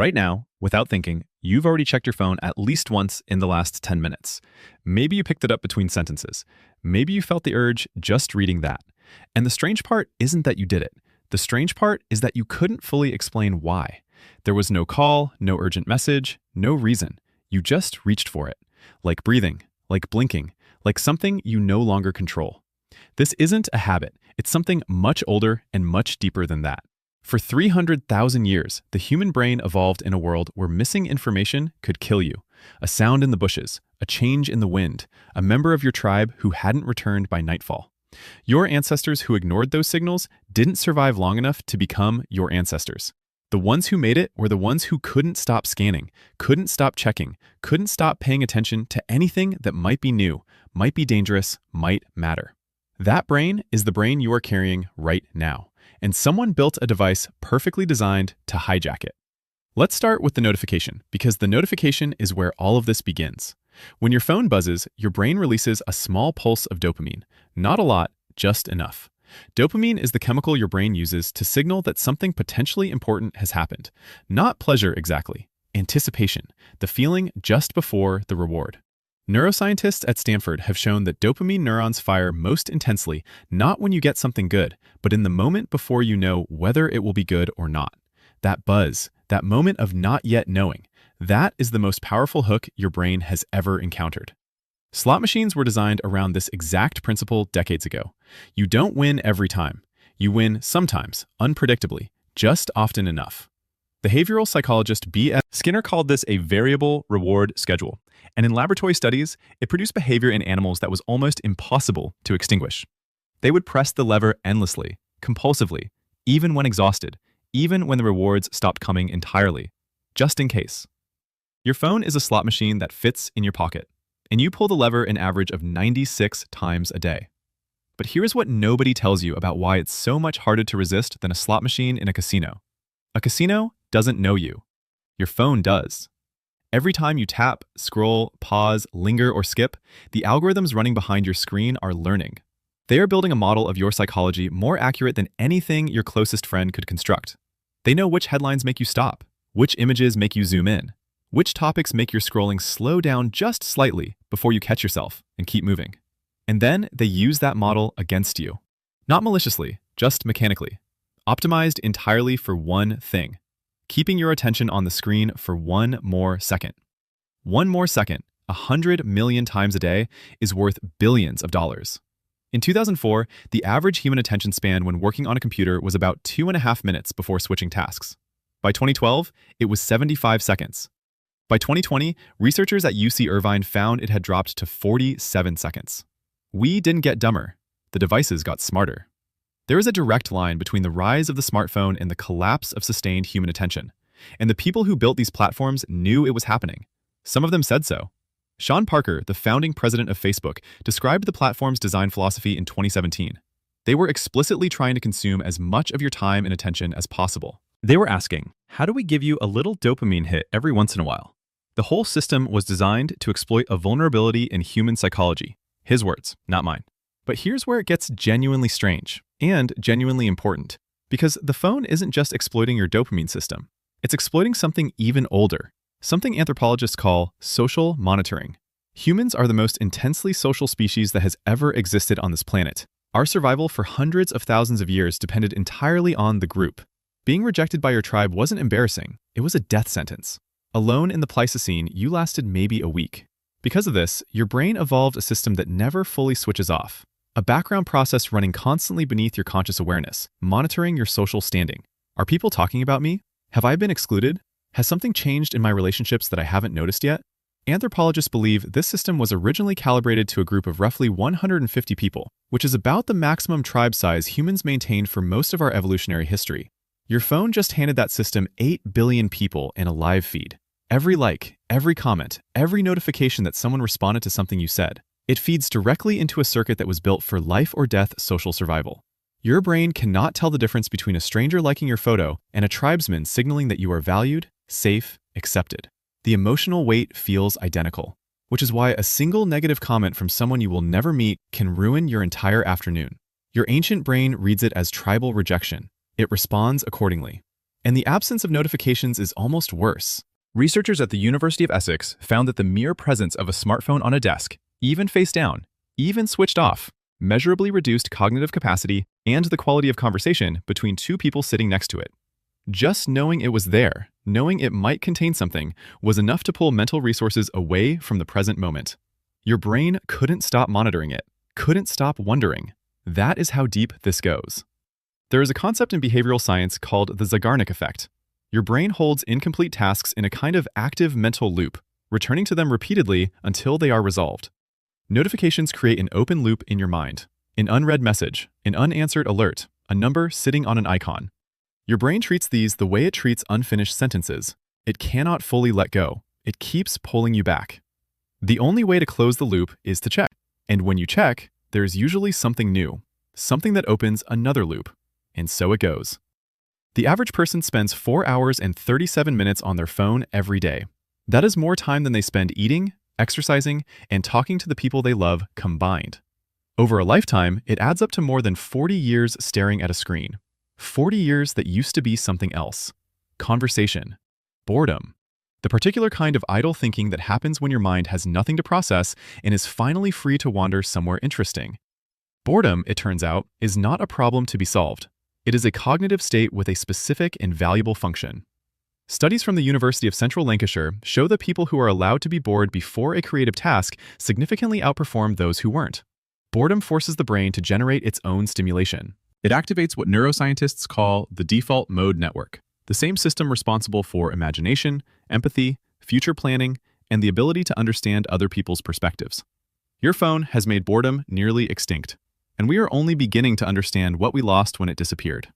Right now, without thinking, you've already checked your phone at least once in the last 10 minutes. Maybe you picked it up between sentences. Maybe you felt the urge just reading that. And the strange part isn't that you did it. The strange part is that you couldn't fully explain why. There was no call, no urgent message, no reason. You just reached for it. Like breathing, like blinking, like something you no longer control. This isn't a habit. It's something much older and much deeper than that. For 300,000 years, the human brain evolved in a world where missing information could kill you. A sound in the bushes, a change in the wind, a member of your tribe who hadn't returned by nightfall. Your ancestors who ignored those signals didn't survive long enough to become your ancestors. The ones who made it were the ones who couldn't stop scanning, couldn't stop checking, couldn't stop paying attention to anything that might be new, might be dangerous, might matter. That brain is the brain you are carrying right now. And someone built a device perfectly designed to hijack it. Let's start with the notification, because the notification is where all of this begins. When your phone buzzes, your brain releases a small pulse of dopamine. Not a lot, just enough. Dopamine is the chemical your brain uses to signal that something potentially important has happened. Not pleasure exactly, anticipation, the feeling just before the reward. Neuroscientists at Stanford have shown that dopamine neurons fire most intensely not when you get something good, but in the moment before you know whether it will be good or not. That buzz, that moment of not yet knowing, that is the most powerful hook your brain has ever encountered. Slot machines were designed around this exact principle decades ago. You don't win every time. You win sometimes, unpredictably, just often enough. Behavioral psychologist B.F. Skinner called this a variable reward schedule. And in laboratory studies, it produced behavior in animals that was almost impossible to extinguish. They would press the lever endlessly, compulsively, even when exhausted, even when the rewards stopped coming entirely, just in case. Your phone is a slot machine that fits in your pocket, and you pull the lever an average of 96 times a day. But here's what nobody tells you about why it's so much harder to resist than a slot machine in a casino. A casino doesn't know you. Your phone does. Every time you tap, scroll, pause, linger, or skip, the algorithms running behind your screen are learning. They are building a model of your psychology more accurate than anything your closest friend could construct. They know which headlines make you stop, which images make you zoom in, which topics make your scrolling slow down just slightly before you catch yourself and keep moving. And then they use that model against you. Not maliciously, just mechanically. Optimized entirely for one thing. Keeping your attention on the screen for one more second. One more second, 100 million times a day, is worth billions of dollars. In 2004, the average human attention span when working on a computer was about 2.5 minutes before switching tasks. By 2012, it was 75 seconds. By 2020, researchers at UC Irvine found it had dropped to 47 seconds. We didn't get dumber. The devices got smarter. There is a direct line between the rise of the smartphone and the collapse of sustained human attention. And the people who built these platforms knew it was happening. Some of them said so. Sean Parker, the founding president of Facebook, described the platform's design philosophy in 2017. They were explicitly trying to consume as much of your time and attention as possible. They were asking, how do we give you a little dopamine hit every once in a while? The whole system was designed to exploit a vulnerability in human psychology. His words, not mine. But here's where it gets genuinely strange and genuinely important, because the phone isn't just exploiting your dopamine system. It's exploiting something even older, something anthropologists call social monitoring. Humans are the most intensely social species that has ever existed on this planet. Our survival for hundreds of thousands of years depended entirely on the group. Being rejected by your tribe wasn't embarrassing, it was a death sentence. Alone in the Pleistocene, you lasted maybe a week. Because of this, your brain evolved a system that never fully switches off. A background process running constantly beneath your conscious awareness, monitoring your social standing. Are people talking about me? Have I been excluded? Has something changed in my relationships that I haven't noticed yet? Anthropologists believe this system was originally calibrated to a group of roughly 150 people, which is about the maximum tribe size humans maintained for most of our evolutionary history. Your phone just handed that system 8 billion people in a live feed. Every like, every comment, every notification that someone responded to something you said. It feeds directly into a circuit that was built for life or death social survival. Your brain cannot tell the difference between a stranger liking your photo and a tribesman signaling that you are valued, safe, accepted. The emotional weight feels identical, which is why a single negative comment from someone you will never meet can ruin your entire afternoon. Your ancient brain reads it as tribal rejection. It responds accordingly. And the absence of notifications is almost worse. Researchers at the University of Essex found that the mere presence of a smartphone on a desk, even face down, even switched off, measurably reduced cognitive capacity and the quality of conversation between two people sitting next to it. Just knowing it was there, knowing it might contain something, was enough to pull mental resources away from the present moment. Your brain couldn't stop monitoring it, couldn't stop wondering. That is how deep this goes. There is a concept in behavioral science called the Zeigarnik effect. Your brain holds incomplete tasks in a kind of active mental loop, returning to them repeatedly until they are resolved. Notifications create an open loop in your mind. An unread message, an unanswered alert, a number sitting on an icon. Your brain treats these the way it treats unfinished sentences. It cannot fully let go. It keeps pulling you back. The only way to close the loop is to check. And when you check, there is usually something new, something that opens another loop. And so it goes. The average person spends 4 hours and 37 minutes on their phone every day. That is more time than they spend eating, exercising, and talking to the people they love combined. Over a lifetime, it adds up to more than 40 years staring at a screen. 40 years that used to be something else. Conversation. Boredom. The particular kind of idle thinking that happens when your mind has nothing to process and is finally free to wander somewhere interesting. Boredom, it turns out, is not a problem to be solved. It is a cognitive state with a specific and valuable function. Studies from the University of Central Lancashire show that people who are allowed to be bored before a creative task significantly outperform those who weren't. Boredom forces the brain to generate its own stimulation. It activates what neuroscientists call the default mode network, the same system responsible for imagination, empathy, future planning, and the ability to understand other people's perspectives. Your phone has made boredom nearly extinct, and we are only beginning to understand what we lost when it disappeared.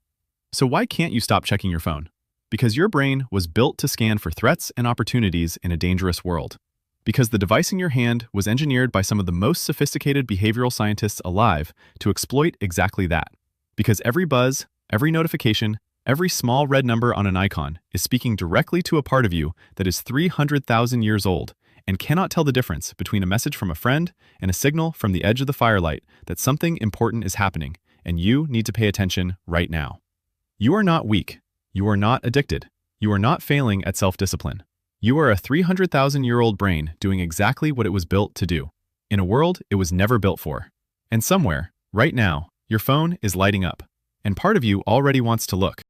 So why can't you stop checking your phone? Because your brain was built to scan for threats and opportunities in a dangerous world. Because the device in your hand was engineered by some of the most sophisticated behavioral scientists alive to exploit exactly that. Because every buzz, every notification, every small red number on an icon is speaking directly to a part of you that is 300,000 years old and cannot tell the difference between a message from a friend and a signal from the edge of the firelight that something important is happening and you need to pay attention right now. You are not weak. You are not addicted. You are not failing at self-discipline. You are a 300,000-year-old brain doing exactly what it was built to do, in a world it was never built for. And somewhere, right now, your phone is lighting up, and part of you already wants to look.